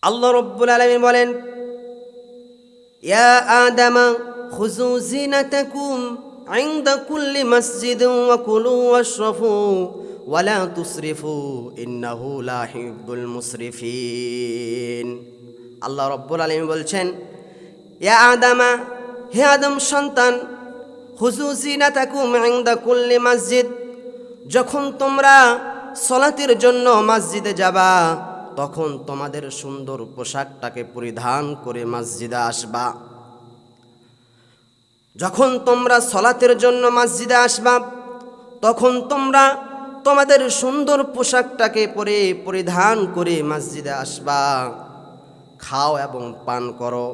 আল্লাহ রাব্বুল আলামিন বলেন, ইয়া আদামা খুযু জিনাতাকুম ইনদা কুল্লি মাসজিদিন ওয়া কুলু ওয়াশরাবু ওয়া লা তুসরিফু ইন্নাহু লা ইউহিব্বুল মুসরিফিন। আল্লাহ রাব্বুল আলামিন বলছেন, ইয়া আদামা, হে আদম সন্তান, খুযু জিনাতাকুম ইনদা কুল্লি মাসজিদ, যখন তোমরা সলাতের জন্য মসজিদে যাবা তখন তোমাদের সুন্দর পোশাকটাকে পরিধান করে মসজিদে আসবা। যখন তোমরা সলাতের জন্য মসজিদে আসবা তখন তোমরা তোমাদের সুন্দর পোশাকটাকে পরিধান করে মসজিদে আসবা। খাও এবং পান করো,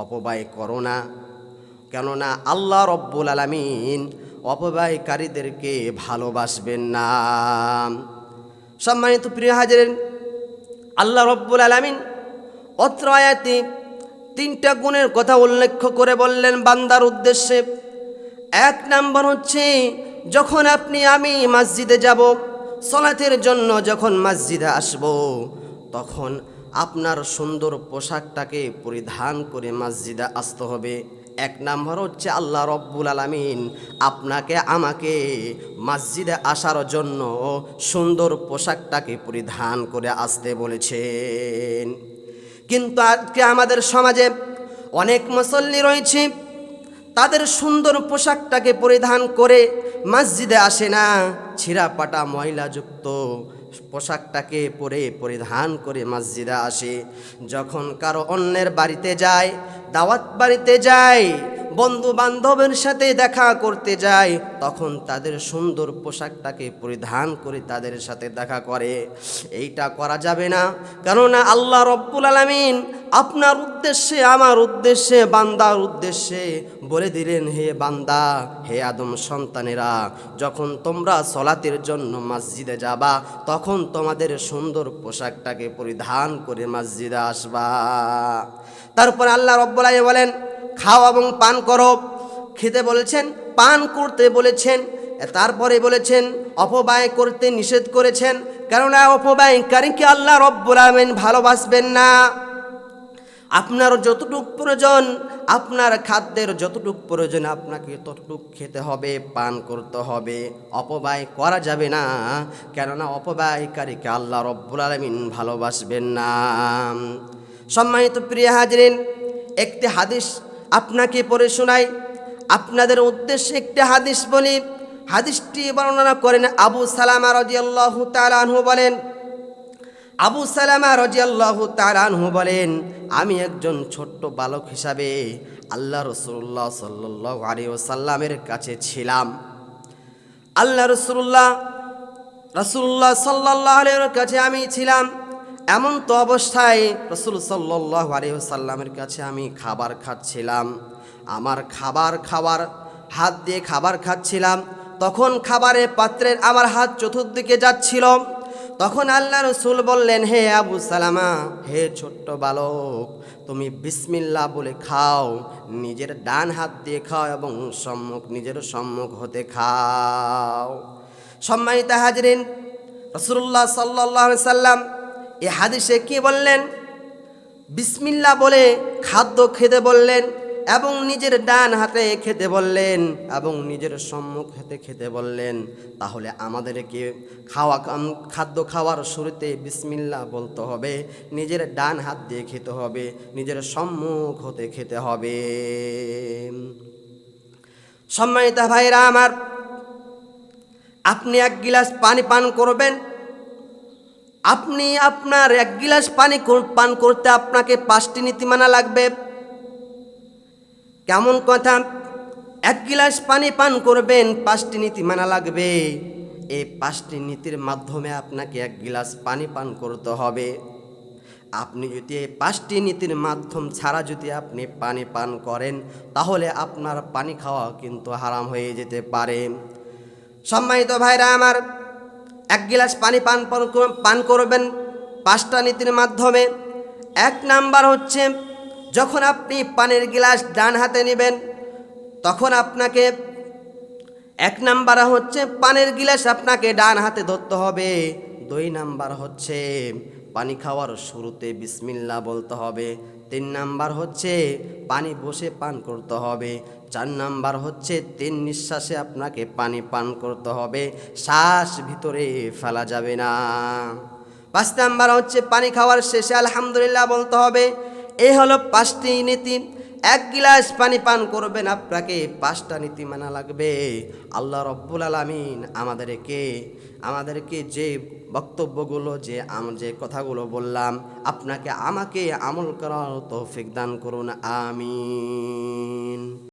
অপব্যয় করো না, কেননা আল্লাহ রব্বুল আলামিন অপব্যয়কারীদেরকে ভালোবাসবেন না। সম্মানিত প্রিয় হাজিরিন, আল্লাহ রব্বুল আলামিন অত্র আয়াতে 3টা গুণের কথা উল্লেখ করে বললেন বান্দার উদ্দেশ্যে। 1 নাম্বার হচ্ছে, যখন আমি মসজিদে যাব, সলাতের জন্য যখন মসজিদে আসব, তখন আপনার সুন্দর পোশাকটাকে পরিধান করে মসজিদে আসতে হবে। 1 নাম্বার হচ্ছে, আল্লাহ রব্বুল আলামিন আপনাকে আমাকে মসজিদে আসার জন্য সুন্দর পোশাকটাকে পরিধান করে আসতে বলেছেন। কিন্তু আজকে আমাদের সমাজে অনেক মুসল্লি রয়েছে, তাদের সুন্দর পোশাকটাকে পরিধান করে মসজিদে আসে না, ছিঁড়া পাটা ময়লাযুক্ত পোশাকটাকে পরিধান করে মসজিদে আসে। যখন কারো অন্যের বাড়িতে যায়, দাওয়াত বাড়িতে যায়, বন্ধু বান্ধবের সাথে দেখা করতে যায়, তখন তাদের সুন্দর পোশাকটাকে পরিধান করে তাদের সাথে দেখা করে। এইটা করা যাবে না, কেননা আল্লাহ রব্বুল আলামিন আপনার উদ্দেশ্যে, আমার উদ্দেশ্যে, বান্দার উদ্দেশ্যে বলে দিলেন, হে বান্দা, হে আদম সন্তানেরা, যখন তোমরা সলাতের জন্য মসজিদে যাবা তখন তোমাদের সুন্দর পোশাকটাকে পরিধান করে মসজিদে আসবা। তারপর আল্লাহ রব্বুল আলামিন বলেন, খাও এবং পান করো। খেতে বলেছেন, পান করতে বলেছেন, তারপরে বলেছেন অপব্যয় করতে নিষেধ করেছেন, কেননা অপব্যয়কারীকে আল্লাহ রব্বুল আলামিন ভালোবাসবেন না। আপনার যতটুক প্রয়োজন, আপনার খাদ্যের যতটুক প্রয়োজন, আপনাকে ততটুক খেতে হবে, পান করতে হবে, অপব্যয় করা যাবে না, কেননা অপব্যয়কারীকে আল্লাহ রব্বুল আলামিন ভালোবাসবেন না। সম্মানিত প্রিয় হাজিরিন, একটি হাদিস আপনাকে পড়ে শোনাই, আপনাদের উদ্দেশ্যে একটি হাদিস বলি। হাদিসটি বর্ণনা করেন আবু সালামা রাদিয়াল্লাহু তাআলা আনহু বলেন, আবু সালামা রাদিয়াল্লাহু তাআলা আনহু বলেন, আমি একজন ছোট্ট বালক হিসাবে আল্লাহ রাসূলুল্লাহ সাল্লাল্লাহু আলাইহি ওয়াসাল্লামের কাছে ছিলাম। আল্লাহ রাসূলুল্লাহ সাল্লাল্লাহু আলাইহি ওয়াসাল্লামের কাছে আমি ছিলাম। এমন তো অবস্থায় রাসূল সাল্লাল্লাহু আলাইহি ওয়াসাল্লামের কাছে আমি খাবার খাচ্ছিলাম। আমার খাবার হাত দিয়ে খাবার খাচ্ছিলাম, তখন খাবারের পাত্রের আমার হাত চতুর্দিকে যাচ্ছিল। তখন আল্লাহ রাসূল বললেন, হে আবু সালামা, হে ছোট্ট বালক, তুমি বিসমিল্লাহ বলে খাও, নিজের ডান হাত দিয়ে খাও এবং নিজের সম্মুখ হতে খাও। সম্মানিত হাজিরিন, রাসূলুল্লাহ সাল্লাল্লাহু আলাইহি ওয়াসাল্লাম এই হাদিসে কি বললেন? বিসমিল্লাহ বলে খাদ্য খেতে বললেন এবং নিজের ডান হাতে খেতে বললেন এবং নিজের সম্মুখ হাতে খেতে বললেন। তাহলে আমাদেরকে খাদ্য খাওয়ার শুরুতে বিসমিল্লাহ বলতে হবে, নিজের ডান হাত দিয়ে খেতে হবে, নিজের সম্মুখ হতে খেতে হবে। সম্মানিত ভাইরা আমার, আপনি 1 গিলাস পানি পান করবেন, আপনি আপনার 1 গিলাস পানি পান করতে আপনাকে 5টি নীতি মানা লাগবে। কেমন কথা? 1 গিলাস পানি পান করবেন, 5টি নীতি মানা লাগবে। এই 5টি নীতির মাধ্যমে আপনাকে 1 গিলাস পানি পান করতে হবে। আপনি যদি এই 5টি নীতির মাধ্যম ছাড়া যদি আপনি পানি পান করেন, তাহলে আপনার পানি খাওয়া কিন্তু হারাম হয়ে যেতে পারে। সম্মানিত ভাইরা আমার, 1 গিলাস পানি পান করবেন 5টা নীতির মাধ্যমে। 1 নাম্বার হচ্ছে, যখন আপনি পানির গিলাস ডান হাতে নেবেন তখন আপনাকে 1 নাম্বার হচ্ছে পানির গিলাস আপনাকে ডান হাতে ধরতে হবে। 2 নাম্বার হচ্ছে পানি খাওয়ার শুরুতে বিসমিল্লাহ বলতে হবে। 3 নাম্বার হচ্ছে পানি বসে পান করতে হবে। 4 নাম্বার হচ্ছে 3 নিঃশ্বাসে আপনাকে পানি পান করতে হবে, শ্বাস ভিতরে ফেলা যাবে না। 5 নাম্বার হচ্ছে পানি খাওয়ার শেষে আলহামদুলিল্লাহ বলতে হবে। এই হলো 5টি নীতি। 1 গিলাস পানি পান করবেন, আপনাকে 5টা নীতি মানা লাগবে। আল্লাহ রব্বুল আলামিন আমাদেরকে যে বক্তব্যগুলো যে কথাগুলো বললাম, আপনাকে আমাকে আমল করার তৌফিক দান করুন। আমিন।